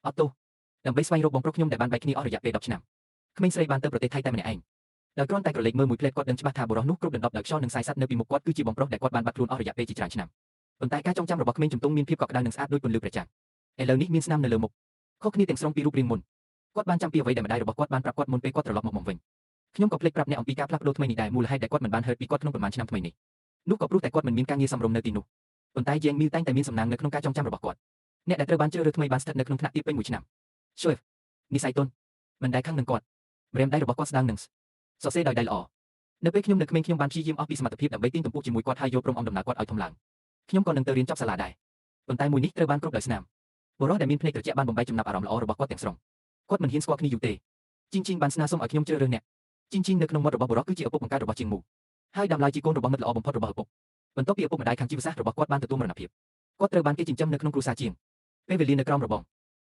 អត់ទោសដើម្បីស្វែងរកបងប្រុសខ្ញុំដែលបានបែកគ្នាអស់រយៈពេល10ឆ្នាំក្មេងស្រីបានទៅប្រទេសថៃតែម្នាក់ឯងដោយគ្រាន់តែក្រឡេកមើលមួយភ្លែតគាត់ដឹងច្បាស់ថាបុរសនោះគ្រប់ដណ្ដប់ដោយខ្យល់និងខ្សែសត្វនៅពីមុខគាត់គឺជាបងប្រុសដែលគាត់បានបាត់ខ្លួនអស់រយៈពេលជាច្រើនឆ្នាំប៉ុន្តែការចងចាំរបស់ក្មេងជំទង់មានភាពកក់ក្ដៅនិងស្អាតដូចពន្លឺព្រះច័ន្ទឥឡូវនេះមានស្នាមនៅលើមុខខុសគ្នាទាំងស្រុងពីរូបរាងមុនគាត់បានចាំពីអ្វីដែលម្ដាយរបស់គាត់បានប្រាប់គាត់មុនពេលគាត់ត្រឡប់មកវិញខ្ញុំក៏ភ្លេចប្រាប់អ្នកអំពីការផ្លាស់ប្ដូរថ្មីនេះដែរមូលហេតុដែលគាត់មិនបានហឺតពីគាត់ក្នុងប្រមាណឆ្នាំថ្មីនេះនោះក៏ព្រោះតែគាត់មិនមានការងារសមរម្យនៅទីនោះប៉ុន្តែយ៉េងមីវតែងតែមានសំណាងនៅក្នុងការចងចាំរបស់គាត់អ្នកដែលត្រូវបានជ្រើសរើសថ្មីបានស្ថិតនៅក្នុងថ្នាក់ទាបពេញមួយឆ្នាំឈើនិស័យទុនមិនដែលខឹងនឹងគាត់ម្រាមដៃរបស់គាត់ស្ដើងនឹងសរសេរដោយដៃល្អនៅពេលខ្ញុំនៅក្មេងខ្ញុំបានព្យាយាមអស់ពីសមត្ថភាពដើម្បីទាញទំពក់ជាមួយគាត់ហើយយកព្រមអំដំណើរគាត់ឲ្យធំឡើងខ្ញុំក៏នឹងទៅរៀនចប់សាលាដែរប៉ុន្តែមួយនេះត្រូវបានគ្រប់ដោយស្នាមបុរសដែលមានភ្នែកត្រជាក់បានបំបីចំណាប់អារម្មណ៍ល្អរបស់គាត់ទាំងស្រុងគាត់មិនហ៊ានស្គាល់គ្នាយូរទេជីងបានស្នើសុំឲ្យខ្ញុំជ្រើសរើសអ្នកជីងនៅក្នុងមាត់របស់បុរសគឺជាឪពុកបង្កើតរបស់ជាងមូហើយដើមឡើយជាកូនរបស់មិត្តល្អបំផុតរបស់ឪពុកបន្ទាប់ពីឪពុកម្ដាយខាងជីវសាស្ត្ររបស់គាត់បានទទួលមរណភាពគាត់ត្រូវបានគេចិញ្ចឹមនៅក្នុងគ្រួសារជាងពេលវេលានៅក្រោមរបង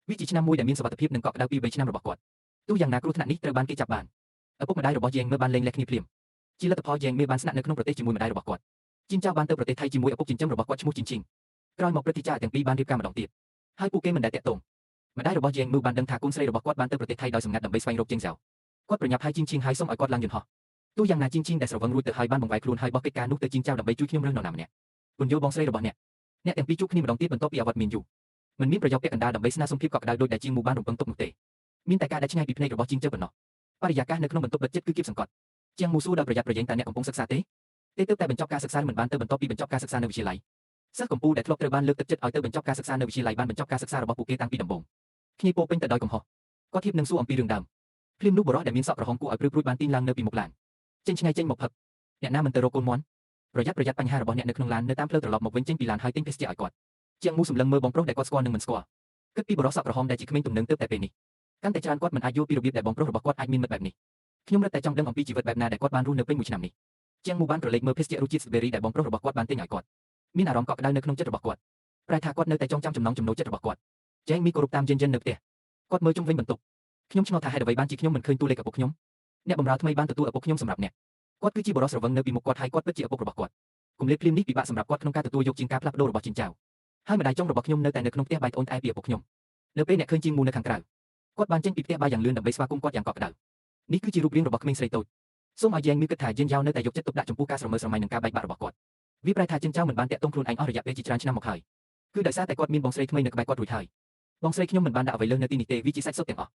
វាជាឆ្នាំមួយដែលមានសុវត្ថិភាពនិងកក់ក្ដៅពី3ឆ្នាំរបស់គាត់ទោះយ៉ាងណាគ្រោះថ្នាក់នេះត្រូវបានគេចាប់បានឪពុកម្ដាយរបស់យ៉េងមើបានលែងលះគ្នាភ្លាមជាលទ្ធផលយ៉េងមេបានស្នាក់នៅក្នុងប្រទេសជាមួយម្ដាយរបស់គាត់ជីងចៅបានទៅប្រទេសថៃជាមួយឪពុកចិញ្ចឹមរបស់គាត់ឈ្មោះជីងក្រោយមកព្រឹទ្ធាចារ្យទាំងពីរបានរៀបការម្ដងទៀតហើយពួកគេមិនដែលតាក់ទងម្ដាយរបស់យ៉េងមើបានដឹងថាកូនស្រីរបស់គាត់បានទៅប្រទេសថៃដោយសម្ងាត់ដើម្បីស្វែងរកជីងសៅគាត់ប្រញាប់ឲ្យជីងហើយសុំឲ្យគាត់ឡើងយន្តហោះទោះយ៉ាងណាជីងដែលស្រវឹងរួចទៅហើយបានបង្វែរខ្លួនហើយបោះកិច្ចការនោះទៅជីងចៅដើម្បីជួយខ្ញុំរើសនរណាម្នាក់ពន្យល់បងស្រីរបស់អ្នកទាំងពីរជួបគ្នាម្ដងទៀតបន្ទាប់ពីអវត្តមានយូរមិនមានប្រយោគពាក់កណ្ដាលដើម្បីស្នើសុំភាពកក់ក្ដៅដោយដែលជីងមូបានរំពឹងទុកនោះទេមានតែការដាច់ឆ្ងាយពីភ្នែករបស់ជីងប៉ុណ្ណោះបរិយាកាសនៅក្នុងបន្ទប់បិទជិតគឺគៀបសង្កត់ជាងមូស៊ូដោយប្រយ័ត្នប្រយែងតើអ្នកកំពុងសិក្សាទេទើបតែបញ្ចប់ការសិក្សាមិនបានទៅបន្តពីបញ្ចប់ការសិក្សានៅវិទ្យាល័យសិស្សកំពូលដែលធ្លាប់ត្រូវបានលើកទឹកចិត្តឲ្យទៅបញ្ចប់ការសិក្សានៅវិទ្យាល័យបានបញ្ចប់ការសិក្សារបស់ពួកគេតាំងពីដំបូងភ្ញៀវពោពេញទៅដោយកំហុសគាត់ធៀបនឹងសួរអំពីរឿងដើមភ្លាមនោះបុរសដែលមានសក់ក្រហមគួរឲ្យព្រឺព្រួយបានទីងឡើងនៅពីមុខឡានចេញឆ្ងាយចេញមកផឹកអ្នកណាមិនទៅរកកូនមន់ប្រយ័ត្នបញ្ហារបស់អ្នកនៅក្នុងឡាននៅតាមផ្លូវត្រឡប់មកវិញចេញពីឡានហើយទិញភេសជ្ជៈឲ្យគាត់ជាងមូសម្លឹងមើលបងប្រុសដែលគាត់ស្គាល់និងមិនស្គាល់គិតពីបុរសសក់ក្រហមដែលជាក្មេងទំនើងទើបតែពេលនេះកាន់តែច្រើនគាត់មិនអាចយល់ពីរបៀបដែលបងប្រុសរបស់គាត់អាចមានមិត្តបែបនេះខ្ញុំរឹតតែចង់ដឹងអំពីជីវិតបែបណាដែលគាត់បានរស់នៅពេញមួយឆ្នាំនេះជាងមូបានប្រឡេកមើលភេសជ្ជៈរសជាតិ Strawberry ដែលបងប្រុសរបស់គាត់បានទិញឲ្យគាត់មានអារម្មណ៍កក់ក្ដៅនៅក្នុងចិត្តរបស់គាត់ប្រែថាគាត់នៅតែចងចាំចំណង់ចំណូលចិត្តរបស់គាត់ចែងមីគោរពតាមយិននៅផ្ទះគាត់មើលជុំវិញបន្ទប់ខ្ញុំឆ្ងល់ថាហេតុអ្វីបានជាខ្ញុំមិនឃើញតួលេខឪពុកខ្ញុំអ្នកបម្រើថ្មីបានទទួលឪពុកខ្ញុំសម្រាប់អ្នកគាត់គឺជាបុរសស្រវឹងនៅពីមុខគាត់ហើយគាត់ពិតជាឪពុករបស់គាត់គម្លាតភ្លាមនេះពិបាកសម្រាប់គាត់ក្នុងការទទួលយកជាងការផ្លាស់ប្ដូររបស់ជីងចៅហើយម្ដាយចុងរបស់ខ្ញុំនៅតែនៅក្នុងផ្ទះបាយត្អូនត្អែពីឪពុកខ្ញុំនៅពេលអ្នកឃើញជីងមូនៅខាងក្រៅគាត់បានចេញពីផ្ទះបាយយ៉ាងលឿនដើម្បីស្វាគមន៍គាត់យ៉ាងកក់ក្ដៅនេះគឺជារូបរាងរបស់ក្មេងស្រីតូចសូមឲ្យយ៉េងមីគិតថាយិនយ៉ាវនៅតែយកចិត្តទុកដាក់ចំពោះការស្រមើស្រមៃនិងការបែកបាក់របស់គាត់វាប្រែថាជីងចៅមិនបានតាក់ទងខ្លួនឯងអស់រយៈពេលជាច្រើនឆ្នាំមកហើយគឺដោយសារតែគាត់មានបងស្រីថ្មីនៅក្បែរគាត់រួចហើយបងស្រីខ្ញុំមិនបានដាក់អ្វីលើសនៅទីនេះទេវាជាសាច់សុទ្ធទាំងអស់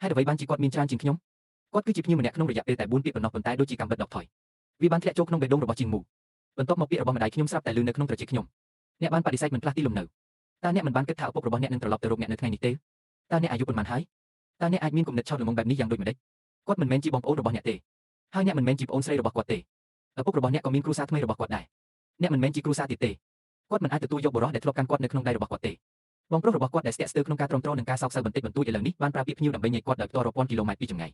ហេតុអ្វីបានជាគាត់មានច្រើនជាងខ្ញុំគាត់គឺជាភ្ញៀវម្នាក់ក្នុងរយៈពេលតែ4ពាក្យប៉ុណ្ណោះប៉ុន្តែដូចជាកំបិតដកថយវាបានធ្លាក់ចូលក្នុងបេះដូងរបស់ជីងមូបន្ទាប់មកពាក្យរបស់ម្ដាយខ្ញុំស្រាប់តែលឺនៅក្នុងត្រចៀកខ្ញុំអ្នកបានបដិសេធមិនផ្លាស់ទីលំនៅតើអ្នកមិនបានគិតថាឪពុករបស់អ្នកនឹងត្រឡប់ទៅរកអ្នកនៅថ្ងៃនេះទេតើអ្នកអាយុប៉ុន្មានហើយតើអ្នកអាចមានគំនិតឆោតល្មមបែបនេះយ៉ាងដូចម្តេចគាត់មិនមែនជាបងប្អូនរបស់អ្នកទេហើយអ្នកមិនមែនជាប្អូនស្រីរបស់គាត់ទេឪពុករបស់អ្នកក៏មានគ្រួសារថ្មីរបស់គាត់ដែរអ្នកមិនមែនជាគ្រួសារទៀតទេគាត់មិនអាចទទួលយកបុរសដែលធ្លាប់កាន់គាត់នៅក្នុងដៃរបស់គាត់ទេបងប្រុសរបស់គាត់ដែលស្ទាក់ស្ទើរក្នុងការទ្រាំទ្រនឹងការសោកសៅបន្តិចបន្តួចឥឡូវនេះបានប្រើពាក្យភ្ញៀវដើម្បីញែកគាត់ដោយផ្ទាល់រាប់ពាន់គីឡូម៉ែត្រពីចម្ងាយ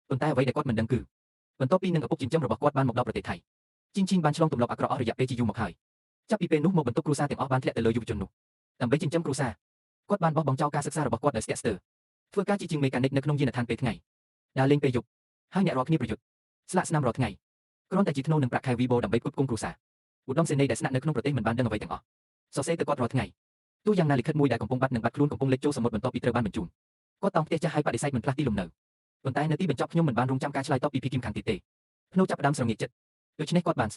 ប៉ុន្តែអ្វីដែលគាត់មិនដឹងគឺបន្ទាប់ពីនឹងឪពុកចិញ្ចឹមរបស់គាត់បានមកដល់ប្រទេសថៃជីងបានឆ្លងទម្លាប់អាក្រក់អស់រយៈពេលជាយូរមកហើយចាប់ពីពេលនោះមកបន្ទុកគ្រួសារទាំងអស់បានធ្លាក់ទៅលើយុវជននោះដើម្បីចិញ្ចឹមគ្រួសារគាត់បានបោះបង់ចោលការសិក្សារបស់គាត់ដោយស្ទាក់ស្ទើរធ្វើការជាជាងមេកានិកនៅក្នុងយានដ្ឋានពេលថ្ងៃដើរលេងពេលយប់ហើយអ្នករាល់គ្នាប្រយុទ្ធស្លាកស្នាមរាល់ថ្ងៃគ្រាន់តែជាធ្នូនឹងប្រាក់ខែវីបូដើម្បីផ្គត់ផ្គង់គ្រួសារឧត្តមសេនីយ៍ដែលស្នាក់នៅក្នុងប្រទេសមិនបានដឹងអ្វីទាំងអស់សរសេរទៅគាត់រាល់ថ្ងៃទោះយ៉ាងណាលិខិតមួយដែលកំពុងបាត់នឹងបាត់ខ្លួនកំពុងលេចចូលសមុទ្របន្ទាប់ពីត្រូវបានបញ្ជូនគាត់តោងផ្ទះចាស់ហើយបដិសេធមិនផ្លាស់ទីលំនៅប៉ុន្តែនៅទីបញ្ចប់ខ្ញុំមិនបានរងចាំការឆ្លើយតបពីភីគីមខាងទៀតទេភ្នូចាប់ផ្ដើមស្រងាកចិត្តដូច្នេះគាត់បាន